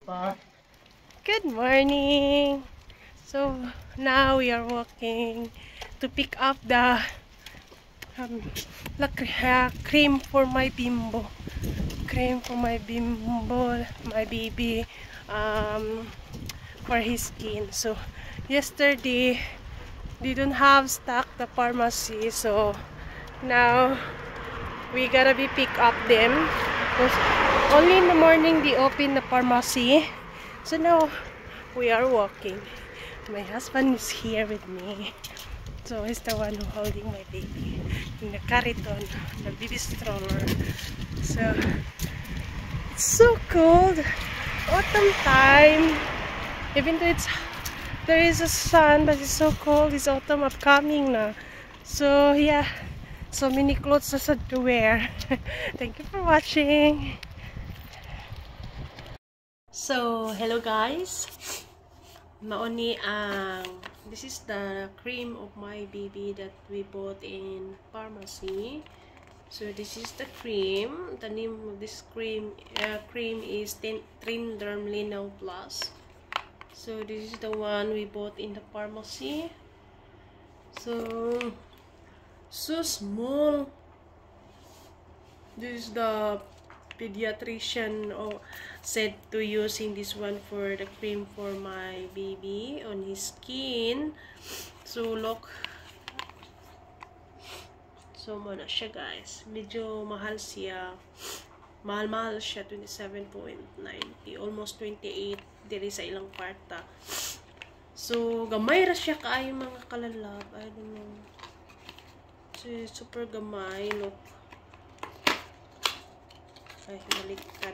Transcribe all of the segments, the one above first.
Good morning. So now we are walking to pick up the cream for my bimbo. Cream for my bimbo, my baby, for his skin. So yesterday they don't have stock the pharmacy, so now we gotta be pick up them because only in the morning they open the pharmacy. So now we are walking. My husband is here with me, so he's the one who holding my baby in the carriton, the baby stroller. So it's so cold, autumn time. Even though there is a sun, but it's so cold. It's autumn upcoming na. So yeah, so many clothes to wear. Thank you for watching. So hello guys. Maoni this is the cream of my baby that we bought in pharmacy. So this is the cream. The name of this cream is Trinderm Lino Plus. So this is the one we bought in the pharmacy. So small. This is the pediatrician said to using this one for the cream for my baby on his skin. So look, so mo na siya guys, medyo mahal siya, mahal siya, 27.90, almost 28 diri sa ilang kwarta. So gamay ra siya kaayo mga kalalab, I don't know, so super gamay. Look, ay baliktad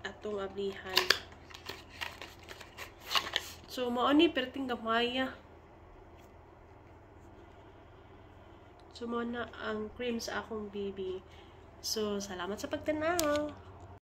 atong ablihan. So mao ni perting gamaya. So mao na ang cream sa akong baby. So salamat sa pagtanaw.